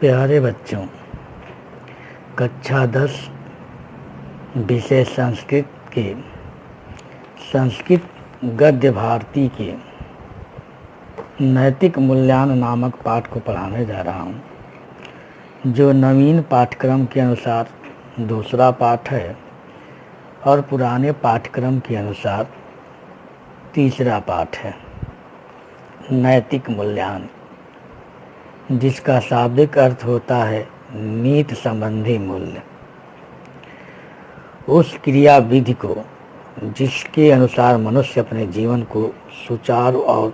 प्यारे बच्चों, कक्षा 10 विषय संस्कृत के संस्कृत गद्य भारती के नैतिक मूल्यांकन नामक पाठ को पढ़ाने जा रहा हूँ, जो नवीन पाठ्यक्रम के अनुसार दूसरा पाठ है और पुराने पाठ्यक्रम के अनुसार तीसरा पाठ है। नैतिक मूल्यांकन, जिसका शाब्दिक अर्थ होता है नीति संबंधी मूल्य। उस क्रिया विधि को जिसके अनुसार मनुष्य अपने जीवन को सुचारू और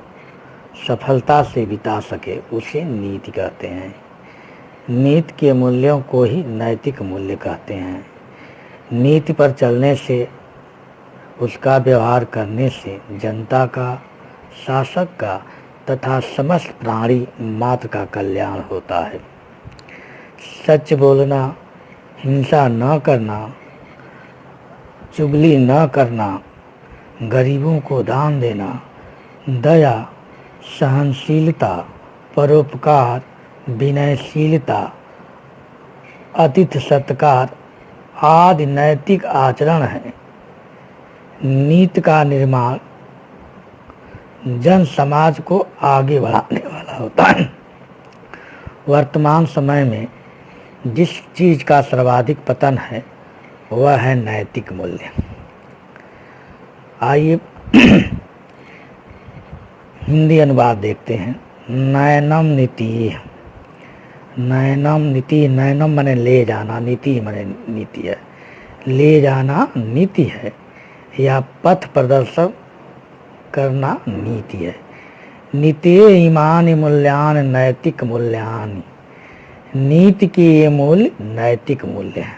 सफलता से बिता सके, उसे नीति कहते हैं। नीति के मूल्यों को ही नैतिक मूल्य कहते हैं। नीति पर चलने से, उसका व्यवहार करने से जनता का, शासक का तथा समस्त प्राणी मात्र का कल्याण होता है। सच बोलना, हिंसा न करना, चुगली न करना, गरीबों को दान देना, दया, सहनशीलता, परोपकार, विनयशीलता, अतिथि सत्कार आदि नैतिक आचरण है। नीति का निर्माण जन समाज को आगे बढ़ाने वाला होता है। वर्तमान समय में जिस चीज का सर्वाधिक पतन है वह है नैतिक मूल्य। आइए हिंदी अनुवाद देखते हैं। नैनम नीति। नैनम नीति, नैनम माने ले जाना, नीति माने नीति है। ले जाना नीति है या पथ प्रदर्शन करना नीति है। नीति ईमान मूल्यान नैतिक मूल्यानि। नीति के ये मूल्य नैतिक मूल्य है।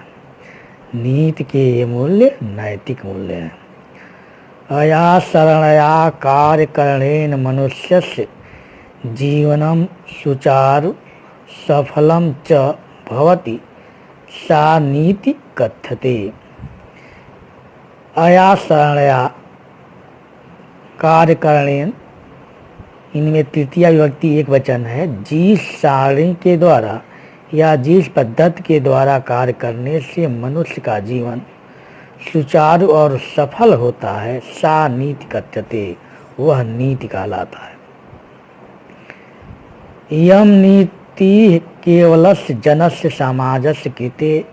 नीति के ये मूल्य नैतिक मूल्य है। अया शरणया कार्य करणेन मनुष्यस्य जीवनम सुचारु सफलम च भवति, सा नीति कथ्यते। अया शरणया कार्य करणेन, इनमें तृतीया विभक्ति एक वचन है। जिस सारणी के द्वारा या जिस पद्धति के द्वारा कार्य करने से मनुष्य का जीवन सुचारू और सफल होता है, सा नीति कथ्यते, वह नीति कहलाता है। यम नीति केवलस्य जनस्य समाजस्य कृते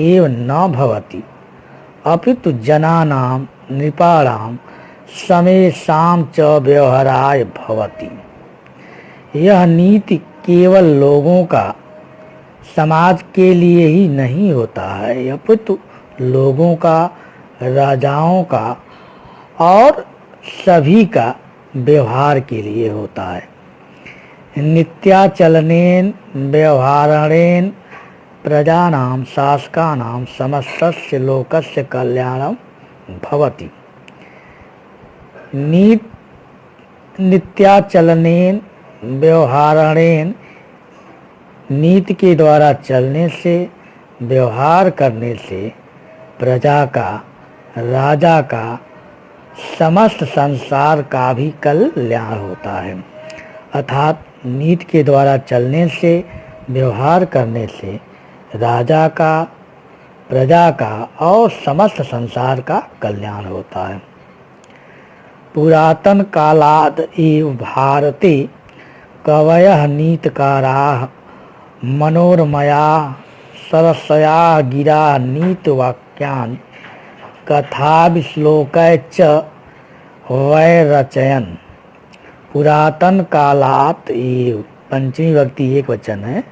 एव न भवति, अपितु जनानां नृपाणां समेषां च व्यवहाराय भवति। यह नीति केवल लोगों का, समाज के लिए ही नहीं होता है, अपितु लोगों का, राजाओं का और सभी का व्यवहार के लिए होता है। नित्याचलनेन व्यवहारेण प्रजानां शासकानां समस्तस्य लोकस्य कल्याणं भवति। नित्याचलनेन व्यवहारेण, नीति के द्वारा चलने से, व्यवहार करने से प्रजा का, राजा का, समस्त संसार का भी कल्याण होता है। अर्थात नीति के द्वारा चलने से, व्यवहार करने से राजा का, प्रजा का और समस्त संसार का कल्याण होता है। पुरातन कालाद एव भारते कवयः नीतिकाराः मनोरमया सरसया गिरा नीतिवाक्यान् कथाभिश्लोकैश्च वैरचयन्। पुरातन कालात एव, पंचमी विभक्ति एक वचन है,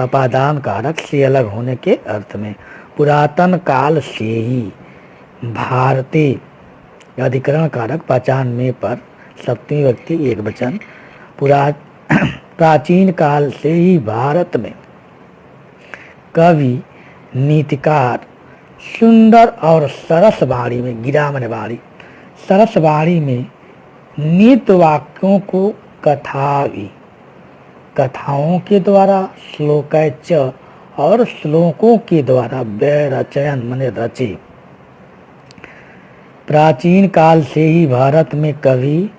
अपादान कारक से अलग होने के अर्थ में। पुरातन काल से ही, भारते अधिकरण कारक 95 पर सप्तमी विभक्ति एक वचन। प्राचीन काल से ही भारत में कवि, नीतिकार सुंदर और सरस वाणी में, गिरा माने वाणी, सरस वाणी में नीति वाक्यों को कथाओं के द्वारा, श्लोकैच और श्लोकों के द्वारा वैरचयन माने रचे। प्राचीन काल से ही भारत में कवि,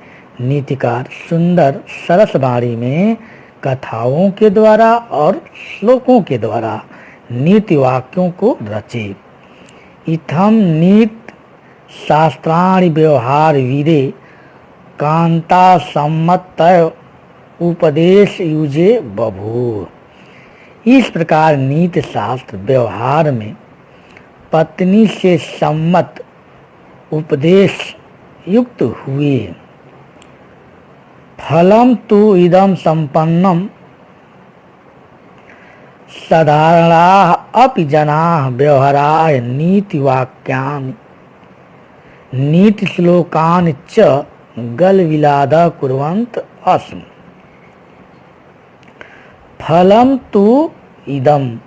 नीतिकार सुंदर सरस वाणी में कथाओं के द्वारा और श्लोकों के द्वारा नीति वाक्यों को रचे। इत्थम नीति शास्त्राणि व्यवहार वीरे कांता सम्मत उपदेश युजे बभूव। इस प्रकार नीति शास्त्र व्यवहार में पत्नी से सम्मत उपदेश युक्त हुए। फलम तु इदम संपन्नम साधारणाः अपि जनाः व्यवहाराय नीति वाक्यानि नीति श्लोकानि च गलविलादः कुर्वन्तः आसन्। फलम तु इदम,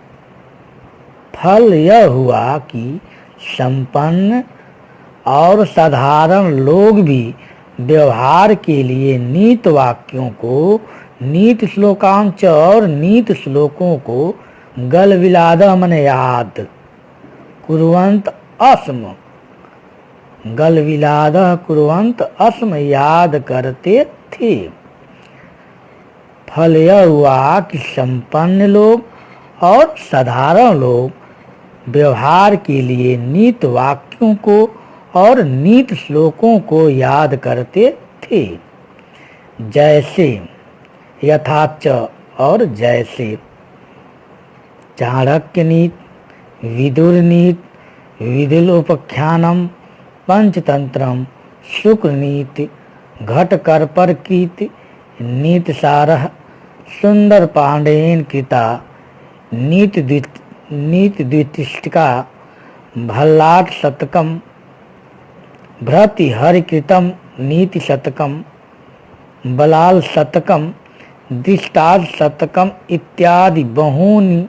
फल यह हुआ कि संपन्न और साधारण लोग भी व्यवहार के लिए नीत वाक्यों को, नीत श्लोकांच और नीत श्लोकों को गल विलाद मन याद कुर्वंत अस्म, गल विलाद कुर्वंत अस्म याद करते थे। फल यह हुआ कि संपन्न लोग और साधारण लोग व्यवहार के लिए नीत वाक्यों को और नीत श्लोकों को याद करते थे। जैसे यथाच और जैसे चाणक्य नीति, विदुर नीति, विदुलोपाख्यानम, पंचतंत्रम, शुक्र नीति, घटकर्पर कीति, नीतिसारः, सुंदर पांडेयन कृता नीति द्वितिष्ठिका, भल्लाट शतकम, भृति हरिकृतम नीति शतकम, बलाल शतकम, दृष्टाद शतकम इत्यादि बहूनि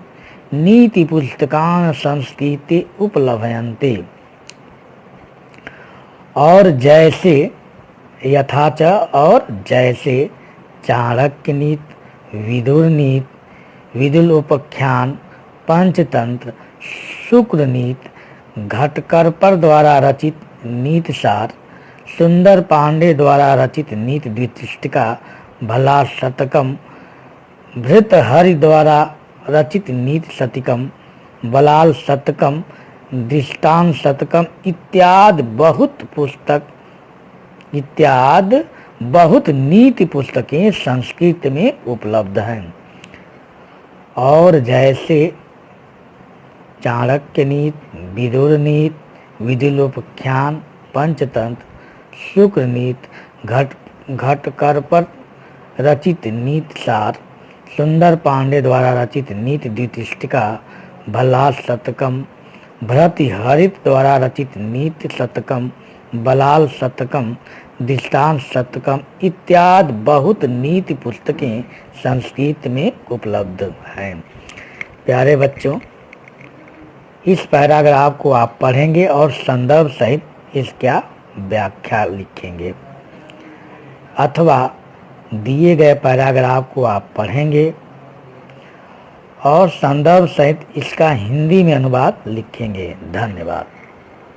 नीति पुस्तकान् संस्कृते उपलभ्यन्ते। और जैसे यथाच और जैसे चाणक्य नीति, विदुर नीति, विदुलोपाख्यान, पंचतंत्र, शुक्र नीति, घटकर्पर द्वारा रचित नीतिसार, सुंदर पांडे द्वारा रचित नीति द्वितिष्ठिका, भला शतकम, भृतहरि द्वारा रचित नीति शतकम, बलाल शतकम, दृष्टांत शतकम इत्यादि बहुत नीति पुस्तकें संस्कृत में उपलब्ध हैं। और जैसे चाणक्य नीति, विदुर नीति, विदुलोपाख्यान, पंचतंत्र, शुक्र नीति, घटकर्पर रचित नीतिसार, सुंदर पांडे द्वारा रचित नीति द्वितिष्ठिका, भल्लाल शतकम, भृति हरित द्वारा रचित नीति शतकम, बलाल शतकम, दृष्टांत शतकम इत्यादि बहुत नीति पुस्तकें संस्कृत में उपलब्ध हैं। प्यारे बच्चों, इस पैराग्राफ को आप पढ़ेंगे और संदर्भ सहित इसका व्याख्या लिखेंगे, अथवा दिए गए पैराग्राफ को आप पढ़ेंगे और संदर्भ सहित इसका हिंदी में अनुवाद लिखेंगे। धन्यवाद।